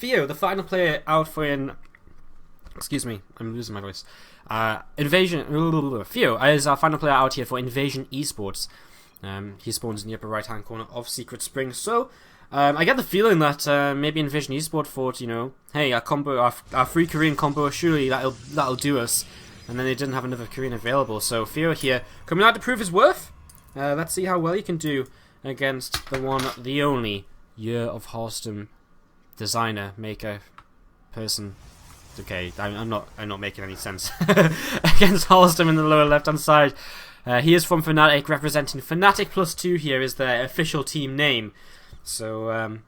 Theo, the final player out for excuse me, I'm losing my voice. Theo is our final player out here for Invasion eSports. He spawns in the upper right-hand corner of Secret Spring. So, I get the feeling that maybe Invasion eSport thought, you know, hey, our free Korean combo, surely that'll do us. And then they didn't have another Korean available. So Theo here coming out to prove his worth. Let's see how well he can do against the one, the only Year of Harstem designer, maker, person. Okay, I'm not making any sense. Against Harstem in the lower left-hand side. He is from Fnatic, representing Fnatic +2 here is their official team name. So,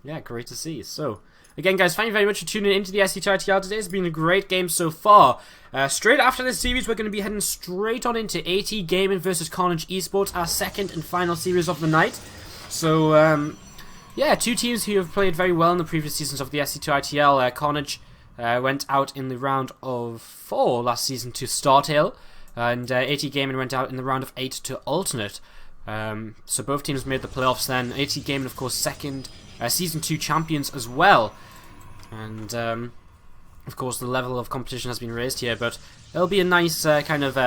yeah, great to see. So, again, guys, thank you very much for tuning into the SC2ITL today. It's been a great game so far. Straight after this series, we're going to be heading straight on into AT Gaming versus Carnage eSports, our second and final series of the night. So, yeah, two teams who have played very well in the previous seasons of the SC2ITL. Carnage went out in the round of 4 last season to Startail, and AT Gaming went out in the round of 8 to Alternate. So both teams made the playoffs then. AT Gaming, of course, second Season 2 champions as well. And, of course, the level of competition has been raised here, but it'll be a nice kind of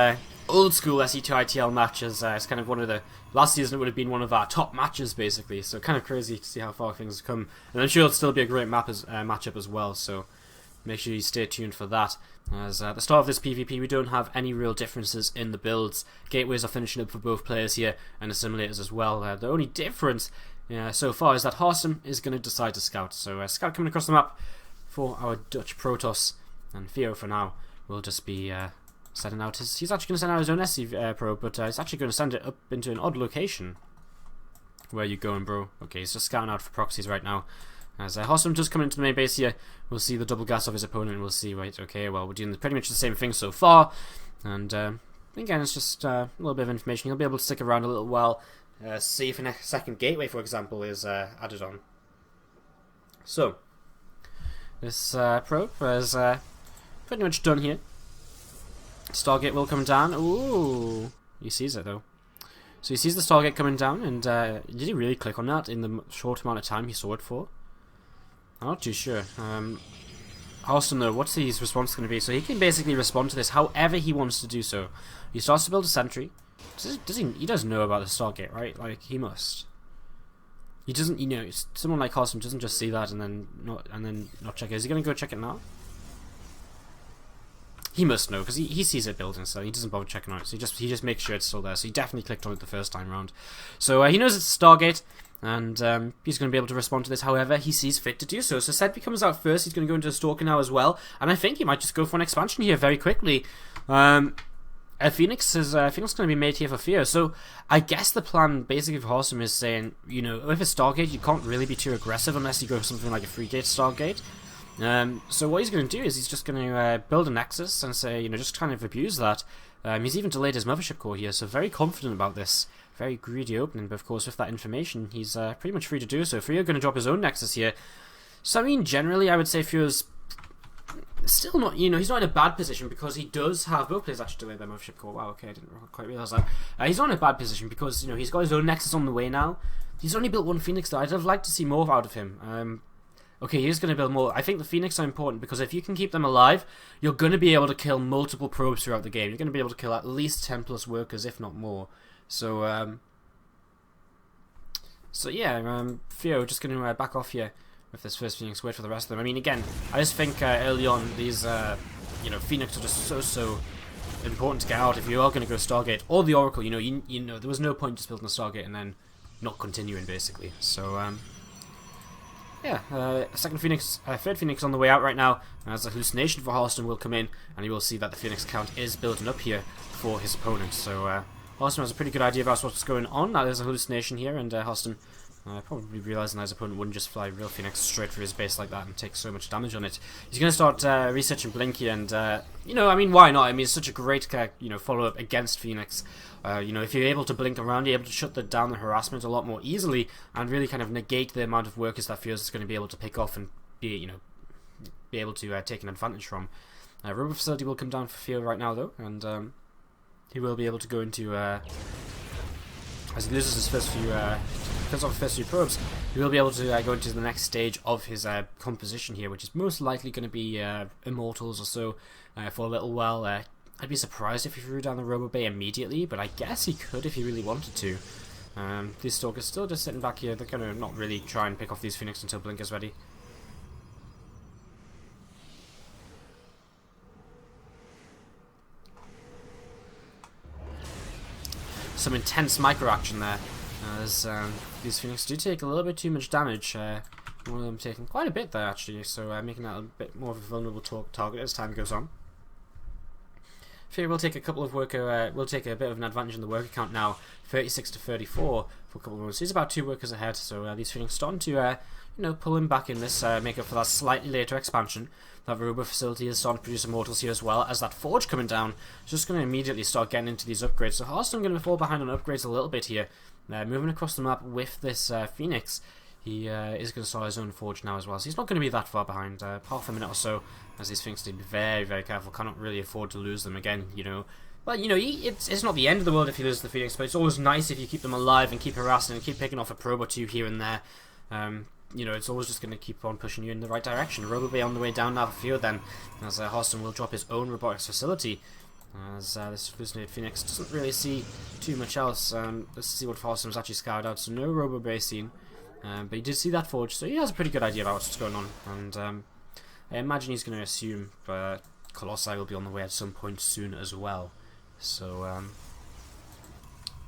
old-school SC2ITL match, as it's kind of one of the... Last season it would have been one of our top matches, basically, so kind of crazy to see how far things have come. And I'm sure it'll still be a great matchup as well, so make sure you stay tuned for that. As at the start of this PvP, we don't have any real differences in the builds. Gateways are finishing up for both players here, and assimilators as well. The only difference so far is that Harstem is going to decide to scout. So scout coming across the map for our Dutch Protoss, and Theo for now will just be sending out his... He's actually going to send out his own SC probe, but he's actually going to send it up into an odd location. Where you going, bro? Okay, he's just scouting out for proxies right now. As Harstem does come into the main base here, we'll see the double gas of his opponent, and we'll see, right, okay, well, we're doing pretty much the same thing so far, and again, it's just a little bit of information. You'll be able to stick around a little while, see if a second gateway, for example, is added on. So, this probe is pretty much done here. Stargate will come down. Ooh, he sees it, though. So he sees the Stargate coming down, and did he really click on that in the short amount of time he saw it for? I'm not too sure. Harstem, though, what's his response going to be? So he can basically respond to this however he wants to do so. He starts to build a sentry. He does know about the Stargate, right? Like, he must. He doesn't, you know, someone like Harstem doesn't just see that and then not check it. Is he going to go check it now? He must know, because he sees it building, so he doesn't bother checking on it. So he just makes sure it's still there. So he definitely clicked on it the first time round. So he knows it's a Stargate, and he's going to be able to respond to this however he sees fit to do so. So Sedby comes out first. He's going to go into a Stalker now as well, and I think he might just go for an expansion here very quickly. Phoenix is going to be made here for Theo. So I guess the plan basically for Harstem is saying, you know, with a Stargate, you can't really be too aggressive unless you go for something like a 3-gate Stargate. So what he's going to do is he's just going to build a Nexus and say, you know, just kind of abuse that. He's even delayed his Mothership core here, so very confident about this. Very greedy opening, but of course with that information, he's pretty much free to do so. Theo going to drop his own Nexus here. So I mean, generally I would say Theo's still not, you know, he's not in a bad position because he does have... Both players actually delayed their Mothership core. Wow, okay, I didn't quite realise that. He's not in a bad position because, you know, he's got his own Nexus on the way now. He's only built one Phoenix though. I'd have liked to see more out of him. Okay, he's going to build more. I think the Phoenix are important because if you can keep them alive, you're going to be able to kill multiple probes throughout the game. You're going to be able to kill at least 10 plus workers, if not more. So, yeah, Theo just going to back off here with this first Phoenix. Wait for the rest of them. I mean, again, I just think early on these, you know, Phoenix are just so important to get out. If you are going to go Stargate or the Oracle, you know, there was no point just building a Stargate and then not continuing basically. So, yeah, third Phoenix on the way out right now, as a hallucination for Harstem will come in, and you will see that the Phoenix count is building up here for his opponent. So Harstem has a pretty good idea about what's going on. Now there's a hallucination here, and Harstem probably realising that his opponent wouldn't just fly real Phoenix straight for his base like that and take so much damage on it. He's going to start researching Blinky, and you know, I mean, why not? I mean, it's such a great you know, follow-up against Phoenix. You know, if you're able to blink around, you're able to shut down the harassment a lot more easily and really kind of negate the amount of workers that Fuse is going to be able to pick off and be able to take an advantage from. Robot Facility will come down for Theo right now though, and he will be able to go into as he loses his first few probes. he will be able to go into the next stage of his composition here, which is most likely going to be Immortals or so for a little while. I'd be surprised if he threw down the Robo Bay immediately, but I guess he could if he really wanted to. These Stalkers still just sitting back here. They're going to not really try and pick off these Phoenix until Blink is ready. Some intense micro action there, as these Phoenix do take a little bit too much damage. One of them taking quite a bit there actually, so making that a bit more of a vulnerable target as time goes on. Theo will take a couple of worker, will take a bit of an advantage in the worker count now, 36 to 34 for a couple of moments. He's about 2 workers ahead, so these Phoenix starting to you know, pull him back in this, make up for that slightly later expansion. That Robo facility is starting to produce Immortals here as well, as that Forge coming down is just going to immediately start getting into these upgrades. So Harstem going to fall behind on upgrades a little bit here. Moving across the map with this Phoenix, he is going to start his own Forge now as well. So he's not going to be that far behind, half a minute or so, as these Phoenix need to be very, very careful. Cannot really afford to lose them again, you know. Well, you know, it's not the end of the world if you lose the Phoenix, but it's always nice if you keep them alive and keep harassing and keep picking off a probe or two here and there. You know, it's always just going to keep on pushing you in the right direction. Robo Bay on the way down now for Theo then, as Harstem will drop his own robotics facility, as this hallucinated Phoenix doesn't really see too much else. Let's see what Harstem's actually scoured out. So no Robo Bay seen, but he did see that Forge, so he has a pretty good idea about what's going on. And I imagine he's going to assume Colossi will be on the way at some point soon as well. So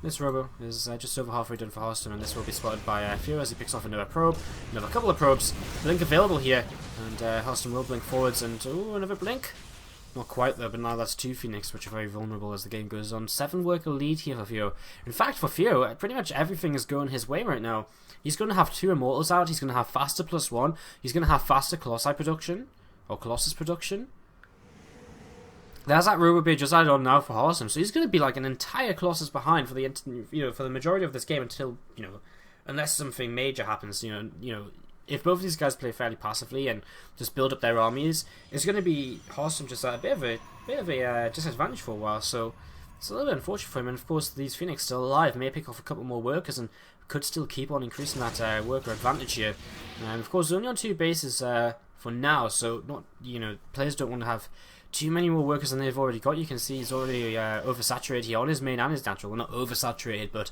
this Robo is just over halfway done for Harstem, and this will be spotted by Theo as he picks off another probe, another couple of probes. Blink available here, and Harstem will blink forwards, and oh, another blink. Not quite though, but now that's 2 Phoenix, which are very vulnerable as the game goes on. 7 worker lead here for Theo. In fact, for Theo, pretty much everything is going his way right now. He's going to have 2 Immortals out, he's going to have faster +1, he's going to have faster Colossi production, or Colossus production. There's that Robo Bay just added on now for Harstem, so he's going to be like an entire Colossus behind for the for the majority of this game until, you know, unless something major happens. You know, if both of these guys play fairly passively and just build up their armies, it's going to be Harstem just at a bit of a disadvantage for a while. So it's a little bit unfortunate for him. And of course, these Phoenix still alive may pick off a couple more workers and could still keep on increasing that worker advantage here. And of course, only on 2 bases for now, so not, you know, players don't want to have too many more workers than they've already got. You can see he's already oversaturated here on his main and his natural. Well, not oversaturated, but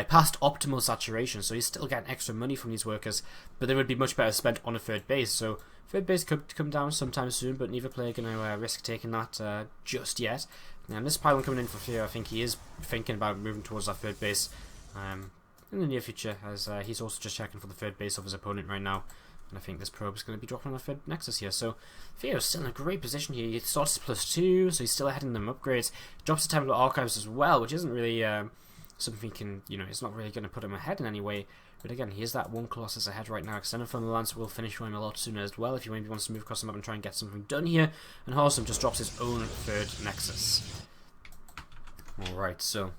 past optimal saturation. So he's still getting extra money from these workers, but they would be much better spent on a 3rd base. So 3rd base could come down sometime soon, but neither player going to risk taking that just yet. And this pylon coming in for Theo, I think he is thinking about moving towards that 3rd base in the near future, as he's also just checking for the 3rd base of his opponent right now. And I think this probe is going to be dropping on the 3rd Nexus here. So Theo's still in a great position here. He starts +2, so he's still ahead in them upgrades. Drops the Temple Archives as well, which isn't really something can, you know, it's not really going to put him ahead in any way. But again, he is that 1 Colossus ahead right now. Extended from the Lance will finish for him a lot sooner as well if he maybe wants to move across the map and try and get something done here. And Harstem just drops his own 3rd Nexus. Alright, so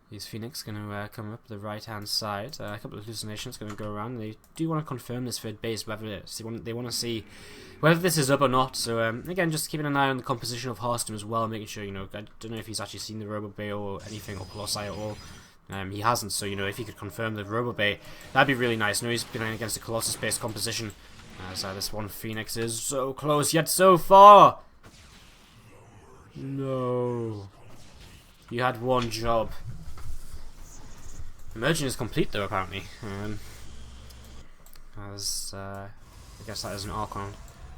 He's Phoenix going to come up the right hand side. A couple of hallucinations going to go around. They do want to confirm this 3rd base, whether it's, they want to see whether this is up or not. So again, just keeping an eye on the composition of Harstem as well, making sure, you know, I don't know if he's actually seen the Robo Bay or anything, or Colossi at all. He hasn't, so, you know, if he could confirm the Robo Bay, that'd be really nice. No, he's been against a Colossus based composition, as this one Phoenix is so close yet so far. No, you had one job. Immersion is complete though, apparently. I guess that is an Archon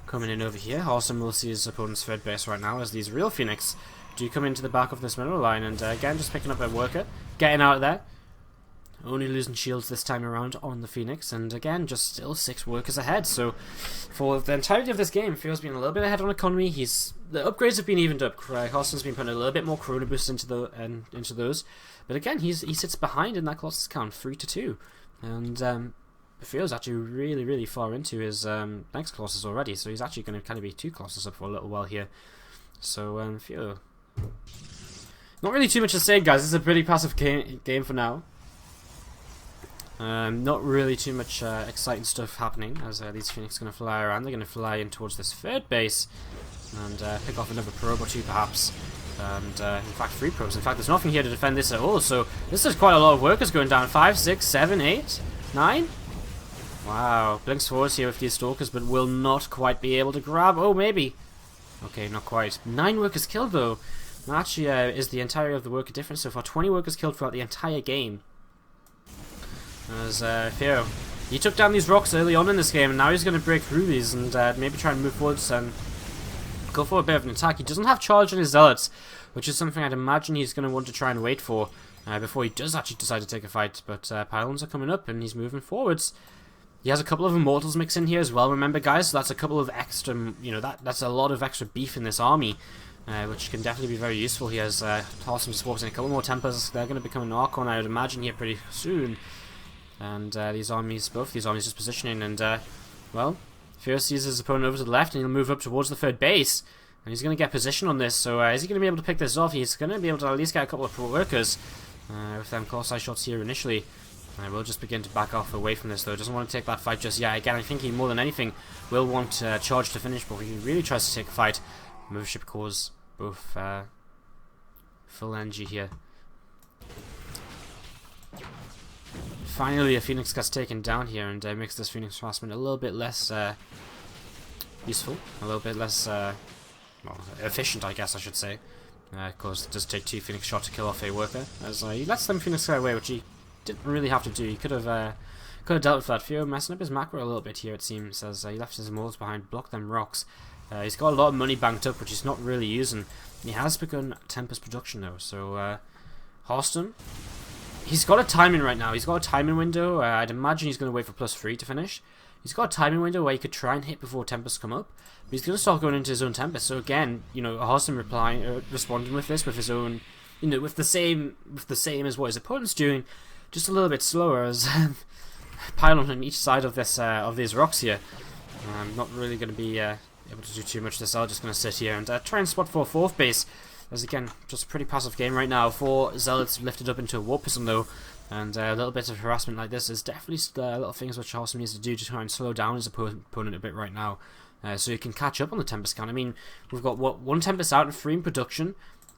coming in over here. Harstem will see his opponent's 3rd base right now, as these real Phoenix do come into the back of this middle line, and again just picking up a worker, getting out of there. Only losing shields this time around on the Phoenix, and again just still 6 workers ahead. So for the entirety of this game, Theo's been a little bit ahead on economy. The upgrades have been evened up. Harstem's been putting a little bit more Chrono Boost into those. But again, he sits behind in that Colossus count, 3-2, and Theo's actually really, really far into his next Colossus already. So he's actually going to kind of be 2 Colossus up for a little while here. So Theo, not really too much to say, guys. This is a pretty passive game for now. Not really too much exciting stuff happening, as these Phoenix are going to fly around. They're going to fly in towards this 3rd base and pick off another probe or 2 perhaps. And in fact, 3 probes. In fact, there's nothing here to defend this at all. So this is quite a lot of workers going down. 5, 6, 7, 8, 9. Wow, blinks forwards here with these stalkers, but will not quite be able to grab. Oh, maybe. Okay, not quite. 9 workers killed though. That actually is the entirety of the worker difference so far. 20 workers killed throughout the entire game. As Theo, he took down these rocks early on in this game, and now he's going to break through these and maybe try and move forwards and go for a bit of an attack. He doesn't have charge on his zealots, which is something I'd imagine he's going to want to try and wait for before he does actually decide to take a fight. But pylons are coming up, and he's moving forwards. He has a couple of immortals mixed in here as well, remember guys, so that's a couple of extra, you know, that's a lot of extra beef in this army, which can definitely be very useful. He has Harstem supporting a couple more Tempers. They're going to become an Archon, I would imagine, here pretty soon. And these armies, both these armies just positioning, and well, Theo sees his opponent over to the left, and he'll move up towards the third base, and he's going to get position on this. So is he going to be able to pick this off? He's going to be able to at least get a couple of pro workers with them close-eye shots here initially. I will just begin to back off away from this though. Doesn't want to take that fight just yet. Again, I think he more than anything will want charge to finish, but he really tries to take a fight. Mothership cores both full energy here. Finally, a Phoenix gets taken down here, and makes this Phoenix harassment a little bit less useful, a little bit less well, efficient, I guess I should say. Of course, it does take 2 Phoenix shots to kill off a worker, as he lets them Phoenix get away, which he didn't really have to do. He could have dealt with that. Theo messing up his macro a little bit here, it seems, as he left his immortals behind, blocked them rocks. He's got a lot of money banked up, which he's not really using. He has begun Tempest production though, so Harstem, he's got a timing right now. He's got a timing window. I'd imagine he's going to wait for +3 to finish. He's got a timing window where he could try and hit before Tempests come up, but he's going to start going into his own Tempest. So again, you know, Harstem responding with this, with his own, you know, with the same as what his opponent's doing, just a little bit slower, as pylon on each side of this these rocks here. I'm not really going to be able to do too much of this. I'm just going to sit here and try and spot for a 4th base. As again, just a pretty passive game right now. 4 zealots lifted up into a warpism though, and a little bit of harassment like this is definitely little things which Harstem needs to do to try and slow down his opponent a bit right now, so he can catch up on the Tempest count. I mean, we've got what, 1 Tempest out and 3 in production.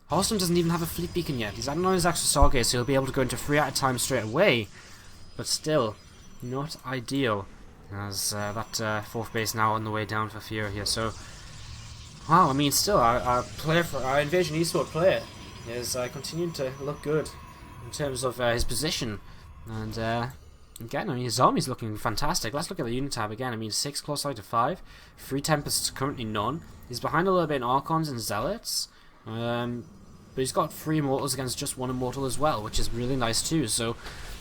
Harstem doesn't even have a fleet beacon yet. He's adding on his extra Stargaze, so he'll be able to go into 3 at a time straight away. But still, not ideal. As that 4th base now on the way down for Theo here. So, wow, I mean, still, our Invasion eSport player is continuing to look good in terms of his position. And again, I mean, his army's looking fantastic. Let's look at the unit tab again. I mean, 6 close side to 5, 3 Tempests, currently none. He's behind a little bit in Archons and Zealots. But he's got 3 immortals against just 1 immortal as well, which is really nice too. So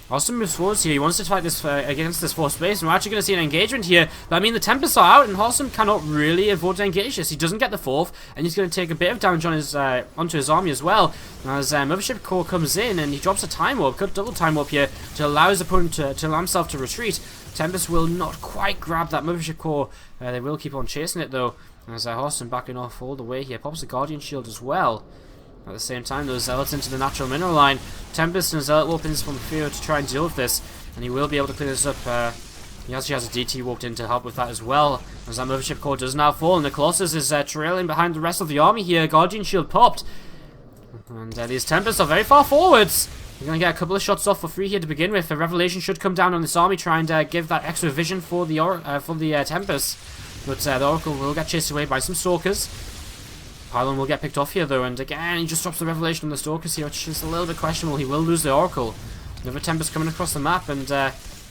Harstem moves forwards here. He wants to fight this against this 4th space, and we're actually going to see an engagement here. But I mean, the Tempests are out, and Harstem cannot really afford to engage this. He doesn't get the 4th, and he's going to take a bit of damage on his onto his army as well. As Mothership Core comes in, and he drops a Time Warp, cut double Time Warp here to allow his opponent to allow himself to retreat. Tempest will not quite grab that Mothership Core. They will keep on chasing it though. As Harstem backing off all the way here, pops the Guardian Shield as well. At the same time, those Zealots into the natural mineral line. Tempest and Zealot warpins from Theo to try and deal with this, and he will be able to clear this up. He actually has a DT warped in to help with that as well, as that Mothership Core does now fall, and the Colossus is trailing behind the rest of the army here. Guardian Shield popped, and these Tempests are very far forwards. You're going to get a couple of shots off for free here to begin with. The Revelation should come down on this army, try and give that extra vision for the Tempest. But the Oracle will get chased away by some Stalkers. Pylon will get picked off here though, and again he just drops the Revelation on the Stalkers here, which is a little bit questionable. He will lose the Oracle. Another Tempest coming across the map, and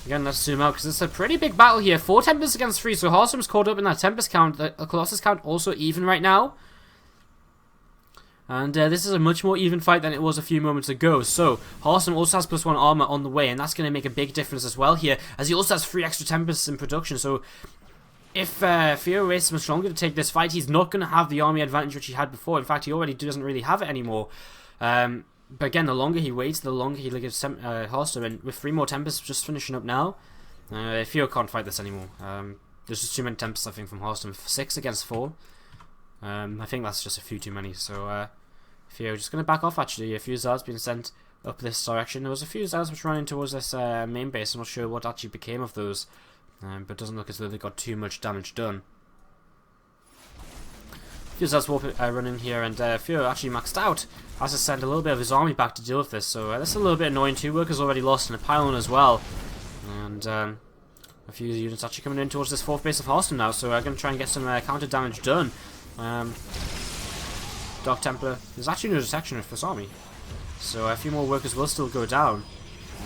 again, let's zoom out because it's a pretty big battle here. 4 Tempests against 3, so Harstem's caught up in that Tempest count. The Colossus count also even right now. And this is a much more even fight than it was a few moments ago. So Harstem also has +1 armor on the way, and that's going to make a big difference as well here, as he also has 3 extra Tempests in production. So if Theo waits much longer to take this fight, he's not going to have the army advantage which he had before. In fact, he already doesn't really have it anymore. But again, the longer he waits, the longer he gives Harstem, and with 3 more Tempests just finishing up now, Theo can't fight this anymore. There's just too many Tempests, I think, from Harstem. 6 against 4. I think that's just a few too many. So Theo just going to back off, actually. A few Zealots being sent up this direction. There was a few Zealots which running towards this main base. I'm not sure what actually became of those. But it doesn't look as though they got too much damage done. Feels that's running here, and Theo actually maxed out. Has to send a little bit of his army back to deal with this, so that's a little bit annoying. 2 workers already lost, and a pylon as well. And a few units actually coming in towards this 4th base of Harstem now, so I'm going to try and get some counter damage done. Dark Templar, there's actually no detection for this army, so a few more workers will still go down.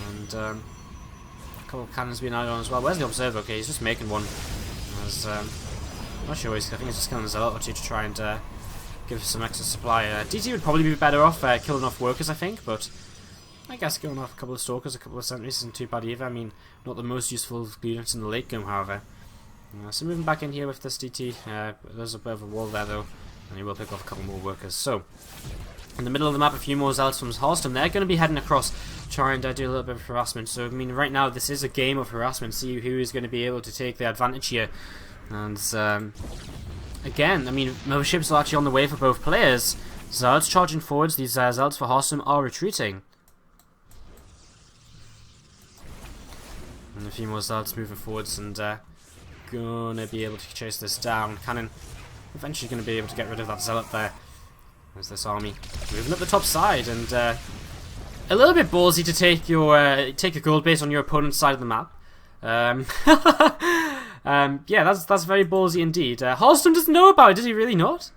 And a couple of cannons being added on as well. Where's the Observer? Okay, he's just making one. As, I'm not sure, I think he's just killing a Zealot or 2 to try and give some extra supply. DT would probably be better off killing off workers, I think, but I guess killing off a couple of Stalkers, a couple of Sentries isn't too bad either. I mean, not the most useful units in the late game, however. So moving back in here with this DT, there's a bit of a wall there though, and he will pick off a couple more workers. So, in the middle of the map, a few more Zealots from Harstem. They're going to be heading across, trying to do a little bit of harassment. So, I mean, right now, this is a game of harassment. See who is going to be able to take the advantage here. And, again, I mean, motherships are actually on the way for both players. Zealots charging forwards. These Zealots for Harstem are retreating. And a few more Zealots moving forwards and gonna be able to chase this down. Cannon eventually going to be able to get rid of that Zealot there. There's this army moving up the top side, and a little bit ballsy to take your gold base on your opponent's side of the map. Yeah, that's very ballsy indeed. Harstem doesn't know about it, does he really not?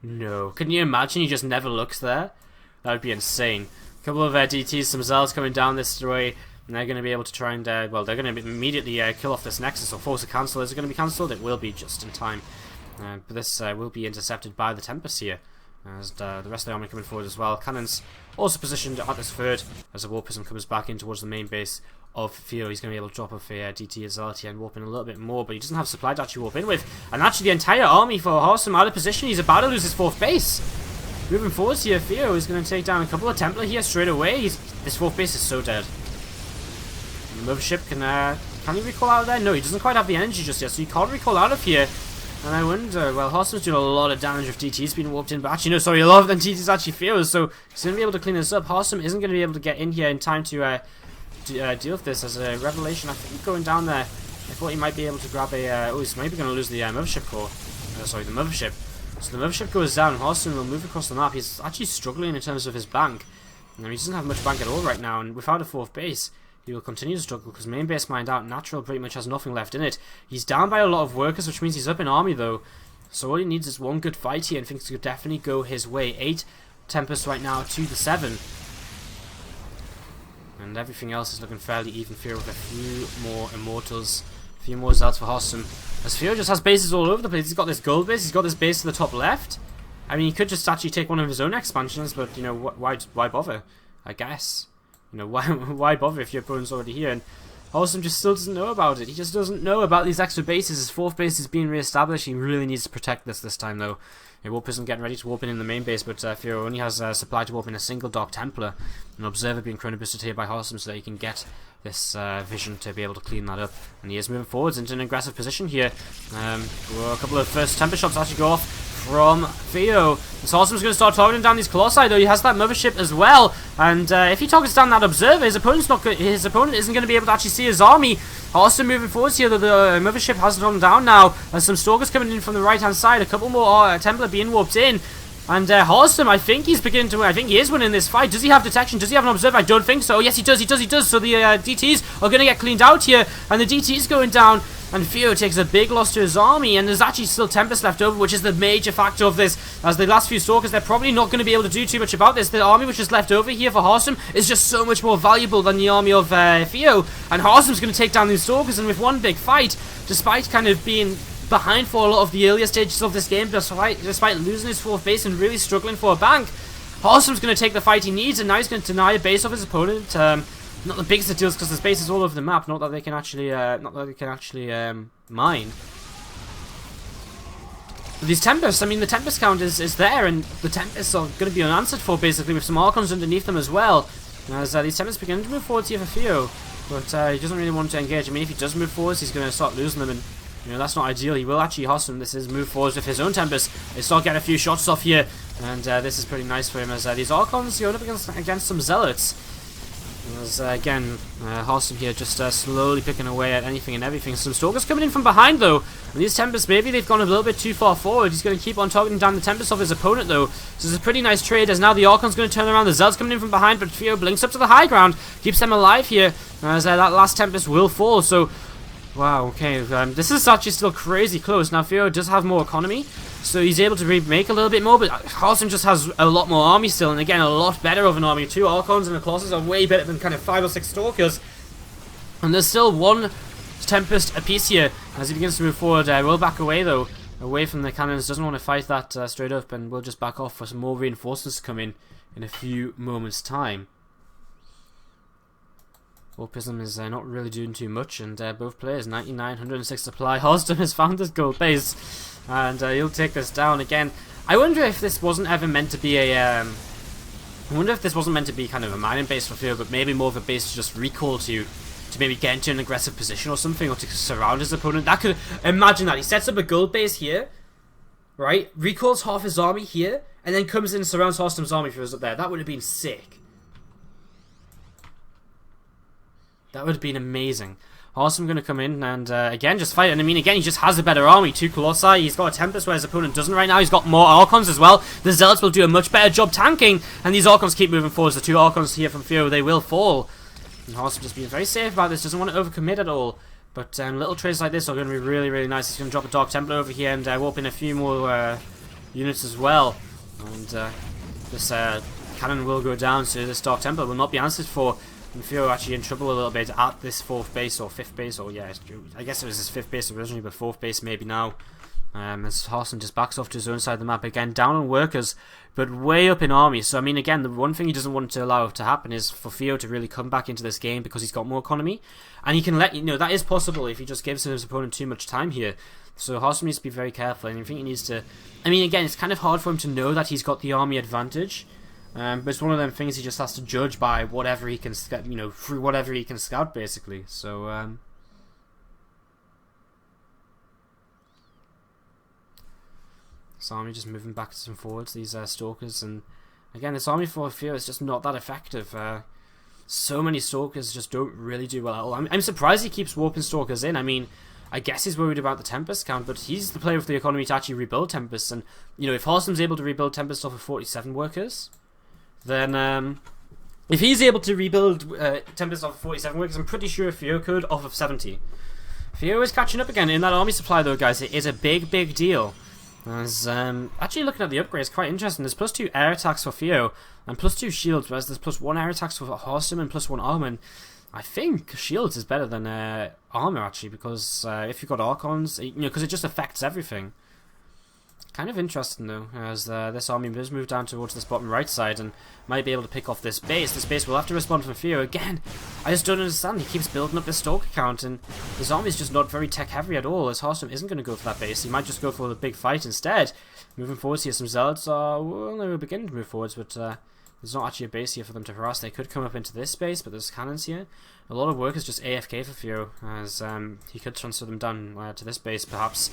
No. Can you imagine he just never looks there? That would be insane. A couple of DTs, some Zealots coming down this way, and they're going to be able to try and, well, they're going to immediately kill off this Nexus, or force a cancel. Is it going to be cancelled? It will be just in time. But this will be intercepted by the Tempest here, as the rest of the army coming forward as well. Cannons also positioned at this 3rd, as the War Prism comes back in towards the main base of Theo. He's going to be able to drop off a DT as Zealot and warp in a little bit more, but he doesn't have supply to actually warp in with. And actually the entire army for Harstem out of position. He's about to lose his 4th base. Moving forward here, Theo is going to take down a couple of Templar here straight away. This 4th base is so dead. And the mothership can he recall out of there? No, he doesn't quite have the energy just yet, so he can't recall out of here. And I wonder, well, Harstem's doing a lot of damage with DTs being warped in, but actually, no, sorry, a lot of them DTs actually Theo's, so he's going to be able to clean this up. Harstem isn't going to be able to get in here in time to deal with this. As a Revelation, I think, going down there. I thought he might be able to grab a, oh, he's maybe going to lose the mothership core. Sorry, the mothership. So the mothership goes down, Harstem will move across the map. He's actually struggling in terms of his bank. He doesn't have much bank at all right now, and without a 4th base, he will continue to struggle because main base mined out. Natural pretty much has nothing left in it. He's down by a lot of workers, which means he's up in army though. So all he needs is one good fight here, and things could definitely go his way. 8 Tempests right now to the 7. And everything else is looking fairly even. Theo with a few more Immortals, a few more Zealots for Harstem. As Theo just has bases all over the place. He's got this gold base, he's got this base to the top left. I mean, he could just actually take one of his own expansions, but, you know, why bother, I guess. You know, why bother if your opponent's already here? And Harstem just still doesn't know about it. He just doesn't know about these extra bases. His 4th base is being re-established. He really needs to protect this time, though. Warp isn't getting ready to warp in the main base, but Theo only has supply to warp in a single Dark Templar. An Observer being chrono boosted here by Harstem so that he can get this vision to be able to clean that up. And he is moving forwards into an aggressive position here. A couple of first Tempest shots actually go off from Theo. So Harstem's going to start targeting down these Colossi, though. He has that mothership as well, and if he targets down that Observer, his opponent isn't going to be able to actually see his army. Harstem moving forwards here, though the mothership has gone down now. There's some Stalkers coming in from the right hand side, a couple more Templar being warped in. And Harstem, I think he's beginning to win. I think he is winning this fight. Does he have detection? Does he have an Observer? I don't think so. Oh, yes, he does. So the DTs are going to get cleaned out here, and the DTs going down. And Theo takes a big loss to his army, and there's actually still Tempest left over, which is the major factor of this. As the last few Stalkers, they're probably not going to be able to do too much about this. The army which is left over here for Harstem is just so much more valuable than the army of Theo. And Harstem's going to take down these Stalkers, and with one big fight, despite kind of being behind for a lot of the earlier stages of this game, despite losing his 4th base and really struggling for a bank, Harstem's going to take the fight he needs, and now he's going to deny a base of his opponent. Not the biggest of deals because there's bases all over the map. Not that they can actually, mine. But these Tempests, I mean, the Tempest count is there, and the Tempests are going to be unanswered for basically with some Archons underneath them as well. As these Tempests begin to move forward here for Theo, but he doesn't really want to engage. I mean, if he does move forwards, he's going to start losing them, and you know that's not ideal. He will actually Harstem. This is move forwards with his own Tempest. They start getting a few shots off here, and this is pretty nice for him as these Archons going up against some Zealots. As, again, Harstem here just slowly picking away at anything and everything. Some Stalkers coming in from behind though. And these Tempests, maybe they've gone a little bit too far forward. He's going to keep on targeting down the Tempest of his opponent though. So it's a pretty nice trade as now the Archon's going to turn around. The Zealot's coming in from behind, but Theo blinks up to the high ground. Keeps them alive here as that last Tempest will fall. So, wow, okay. This is actually still crazy close. Now Theo does have more economy. So he's able to make a little bit more, but Harstem just has a lot more army still, and again, a lot better of an army. 2 Archons and the Colossus are way better than kind of 5 or 6 Stalkers. And there's still 1 Tempest apiece here as he begins to move forward. Will back away though, away from the cannons, doesn't want to fight that straight up, and we'll just back off for some more reinforcements to come in a few moments' time. Warpism is not really doing too much, and both players, 99, 106 supply. Harstem has found his gold base, and he'll take this down again. I wonder if this wasn't ever meant to be a... I wonder if this wasn't meant to be kind of a mining base for Theo, but maybe more of a base to just recall to maybe get into an aggressive position or something, or to surround his opponent. That could... Imagine that. He sets up a gold base here, right? Recalls half his army here, and then comes in and surrounds Harstem's army if he was up there. That would have been sick. That would have been amazing. Harstem going to come in and, again, just fight. And I mean, again, he just has a better army. 2 Colossi. He's got a Tempest where his opponent doesn't right now. He's got more Archons as well. The Zealots will do a much better job tanking. And these Archons keep moving forwards. The 2 Archons here from Theo, they will fall. And Harstem just being very safe about this. Doesn't want to overcommit at all. But little trades like this are going to be really, really nice. He's going to drop a Dark Templar over here and warp in a few more units as well. And this cannon will go down, so this Dark Templar will not be answered for. And Theo actually in trouble a little bit at this 4th base, or 5th base, or yeah, I guess it was his 5th base originally, but 4th base maybe now. As Harstem just backs off to his own side of the map again, down on workers, but way up in army. So I mean, again, the one thing he doesn't want to allow to happen is for Theo to really come back into this game because he's got more economy, and he can let you know that is possible if he just gives his opponent too much time here. So Harstem needs to be very careful, and I think he needs to. I mean, again, it's kind of hard for him to know that he's got the army advantage. But it's one of them things he just has to judge by whatever he can, through whatever he can scout, basically. So, this army just moving backwards and forwards, these Stalkers, and again, this army for Theo is just not that effective. So many Stalkers just don't really do well at all. I'm surprised he keeps warping Stalkers in. I mean, I guess he's worried about the Tempest count, but he's the player with the economy to actually rebuild Tempests, and, if Harstem's able to rebuild Tempest off of 47 workers... Then, if he's able to rebuild Tempest off of 47 workers, I'm pretty sure Theo could off of 70. Theo is catching up again in that army supply, though, guys. It is a big, big deal. As, actually looking at the upgrades, quite interesting. There's +2 air attacks for Theo, and +2 shields, whereas there's +1 air attacks for Harstem and +1 armor. And I think shields is better than armor, actually, because if you've got Archons, because it just affects everything. Kind of interesting though, as this army does move down towards this bottom right side and might be able to pick off this base. This base will have to respond from Theo again. I just don't understand. He keeps building up this Stalker count, and his army is just not very tech heavy at all. As Harstem isn't going to go for that base, he might just go for the big fight instead. Moving forwards here, some Zealots are they were beginning to move forwards, but there's not actually a base here for them to harass. They could come up into this base, but there's cannons here. A lot of workers just AFK for Theo, as he could transfer them down to this base, perhaps.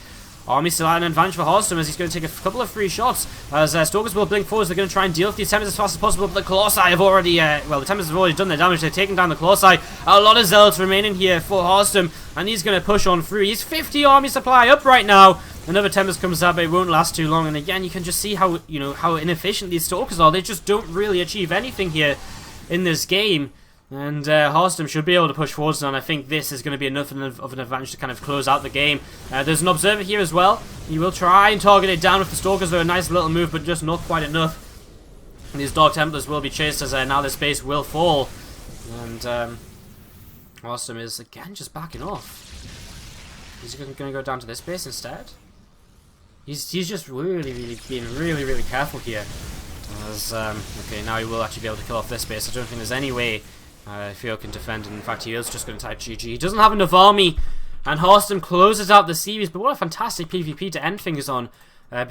Army still at an advantage for Harstem as he's going to take a couple of free shots. As Stalkers will blink forwards, they're going to try and deal with these Tempests as fast as possible, but the Colossi have already, the Tempests have already done their damage. They're taking down the Colossi. A lot of Zealots remaining here for Harstem, and he's going to push on through. He's 50 army supply up right now. Another Tempest comes out, but it won't last too long. And again, you can just see how, how inefficient these Stalkers are. They just don't really achieve anything here in this game. And Harstem should be able to push forwards now, and I think this is going to be enough of an advantage to kind of close out the game. There's an Observer here as well. He will try and target it down with the Stalkers. They're a nice little move, but just not quite enough. And these Dark Templars will be chased as now this base will fall. And Harstem is, again, just backing off. He's going to go down to this base instead. He's just really being really careful here. As, okay, now he will actually be able to kill off this base. I don't think there's any way Theo can defend, and in fact he is just going to type GG. He doesn't have enough army, and Harstem closes out the series, but what a fantastic PvP to end things on between